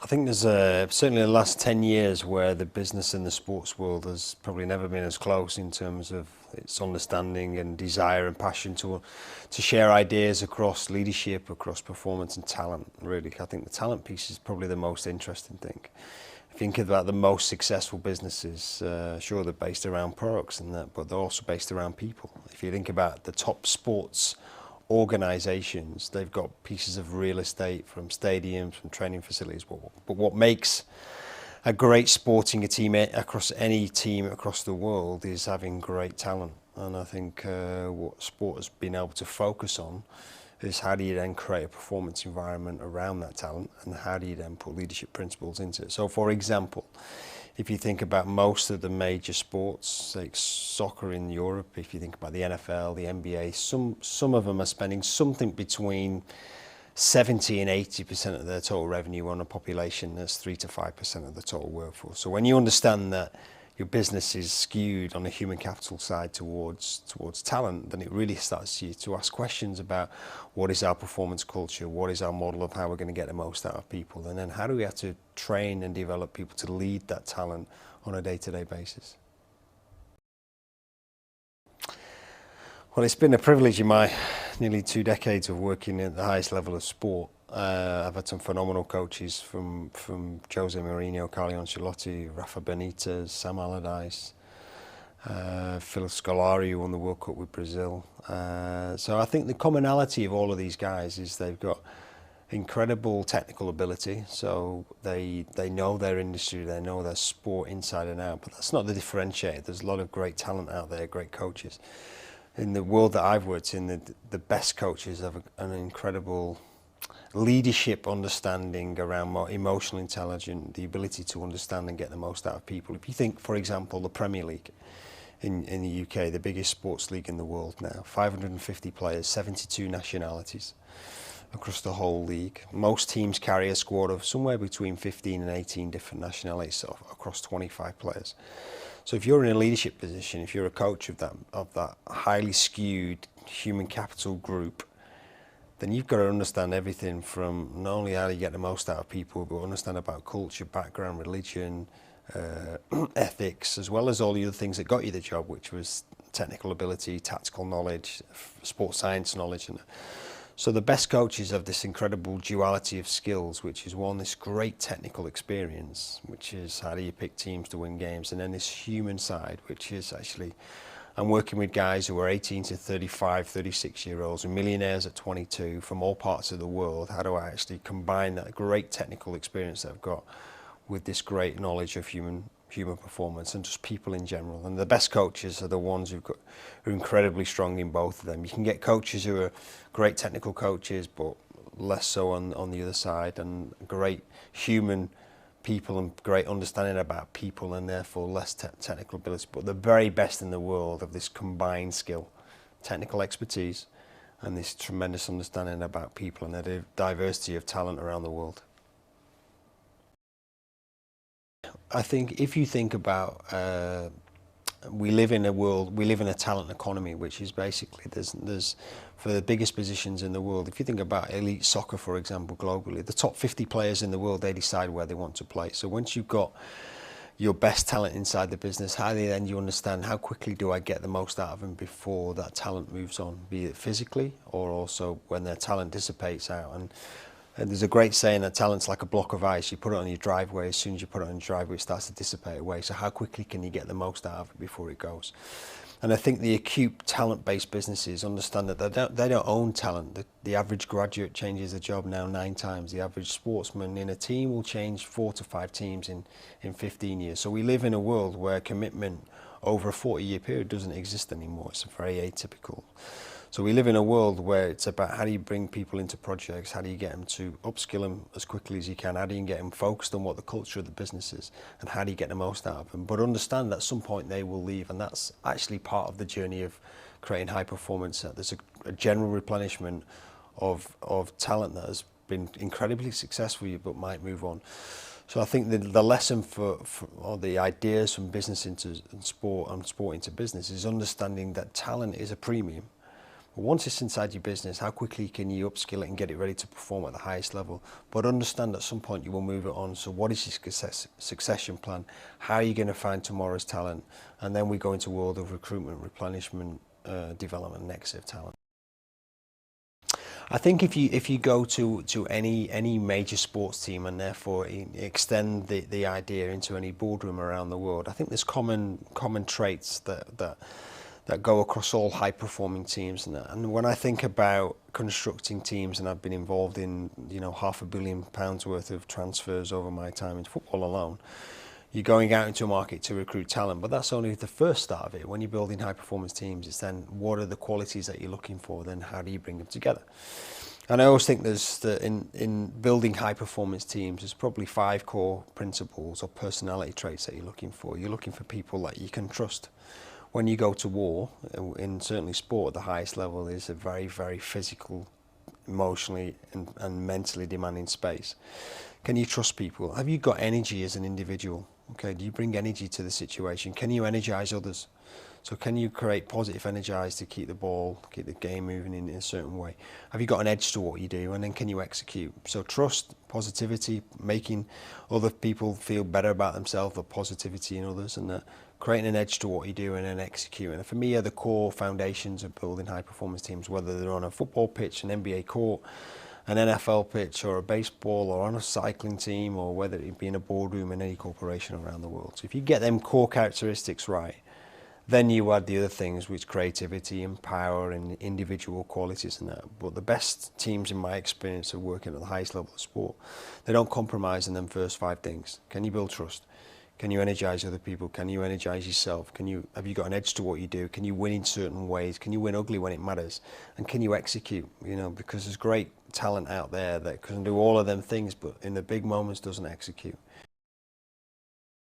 I think there's certainly the last 10 years where the business and the sports world has probably never been as close in terms of its understanding and desire and passion to share ideas across leadership, across performance and talent. Really, I think the talent piece is probably the most interesting thing. If you think about the most successful businesses, sure, they're based around products and that, but they're also based around people. If you think about the top sports organizations, they've got pieces of real estate, from stadiums, from training facilities. But what makes a great sporting team across any team across the world is having great talent. And I think what sport has been able to focus on is how do you then create a performance environment around that talent, and how do you then put leadership principles into it. So for example, if you think about most of the major sports, like soccer in Europe, if you think about the NFL, the NBA, some of them are spending something between 70 and 80% of their total revenue on a population that's 3 to 5% of the total workforce. So when you understand that your business is skewed on the human capital side towards talent, then it really starts you to ask questions about what is our performance culture, what is our model of how we're going to get the most out of people, and then how do we have to train and develop people to lead that talent on a day-to-day basis. Well, it's been a privilege in my nearly 2 decades of working at the highest level of sport. I've had some phenomenal coaches from Jose Mourinho, Carlo Ancelotti, Rafa Benitez, Sam Allardyce, Phil Scolari, who won the World Cup with Brazil. So I think the commonality of all of these guys is they've got incredible technical ability. So they know their industry, they know their sport inside and out. But that's not the differentiator. There's a lot of great talent out there, great coaches. In the world that I've worked in, the best coaches have an incredible leadership understanding around more emotional intelligence, the ability to understand and get the most out of people. If you think, for example, the Premier League in the UK, the biggest sports league in the world now, 550 players, 72 nationalities across the whole league. Most teams carry a squad of somewhere between 15 and 18 different nationalities, so across 25 players. So if you're in a leadership position, if you're a coach of that highly skewed human capital group, then you've got to understand everything from not only how you get the most out of people, but understand about culture, background, religion, ethics, as well as all the other things that got you the job, which was technical ability, tactical knowledge, sports science knowledge. And so the best coaches have this incredible duality of skills, which is one, this great technical experience, which is how do you pick teams to win games, and then this human side, which is actually, I'm working with guys who are 18 to 35, 36-year-olds, and millionaires at 22 from all parts of the world. How do I actually combine that great technical experience that I've got with this great knowledge of human performance and just people in general? And the best coaches are the ones who are incredibly strong in both of them. You can get coaches who are great technical coaches, but less so on the other side, and great human people and great understanding about people, and therefore less technical ability. But the very best in the world of this combined skill, technical expertise, and this tremendous understanding about people and the diversity of talent around the world. I think if you think about, we live in a talent economy, which is basically, there's for the biggest positions in the world, if you think about elite soccer, for example, globally, the top 50 players in the world, they decide where they want to play. So once you've got your best talent inside the business, how then you understand how quickly do I get the most out of them before that talent moves on, be it physically or also when their talent dissipates out. And there's a great saying that talent's like a block of ice. You put it on your driveway, as soon as you put it on your driveway, it starts to dissipate away. So how quickly can you get the most out of it before it goes? And I think the acute talent-based businesses understand that they don't own talent. The average graduate changes their job now 9 times. The average sportsman in a team will change 4 to 5 teams in 15 years. So we live in a world where commitment over a 40-year period doesn't exist anymore. It's very atypical. So we live in a world where it's about how do you bring people into projects, how do you get them to upskill them as quickly as you can, how do you get them focused on what the culture of the business is, and how do you get the most out of them. But understand that at some point they will leave, and that's actually part of the journey of creating high performance. There's a general replenishment of talent that has been incredibly successful but might move on. So I think the lesson or the ideas from business into sport and sport into business is understanding that talent is a premium. But once it's inside your business, how quickly can you upskill it and get it ready to perform at the highest level? But understand at some point you will move it on. So what is your succession plan? How are you going to find tomorrow's talent? And then we go into world of recruitment, replenishment, development, and exit of talent. I think if you go to any major sports team and therefore extend the idea into any boardroom around the world, I think there's common traits that go across all high performing teams. And when I think about constructing teams, and I've been involved in £500 million worth of transfers over my time in football alone, you're going out into a market to recruit talent, but that's only the first start of it. When you're building high performance teams, it's then what are the qualities that you're looking for, then how do you bring them together? And I always think in building high performance teams, there's probably 5 core principles or personality traits that you're looking for. You're looking for people that you can trust. When you go to war, in certainly sport at the highest level, is a very, very physical, emotionally and mentally demanding space. Can you trust people? Have you got energy as an individual? Okay, do you bring energy to the situation? Can you energize others? So can you create positive energize to keep the game moving in a certain way? Have you got an edge to what you do? And then can you execute? So trust, positivity, making other people feel better about themselves, or positivity in others, and creating an edge to what you do and then executing. And for me, are the core foundations of building high performance teams, whether they're on a football pitch, an NBA court, an NFL pitch, or a baseball, or on a cycling team, or whether it be in a boardroom in any corporation around the world. So if you get them core characteristics right, then you add the other things, which creativity and power and individual qualities and that. But the best teams, in my experience of working at the highest level of sport, they don't compromise in them first 5 things. Can you build trust? Can you energize other people? Can you energize yourself? Have you got an edge to what you do? Can you win in certain ways? Can you win ugly when it matters? And can you execute? Because there's great talent out there that can do all of them things, but in the big moments doesn't execute.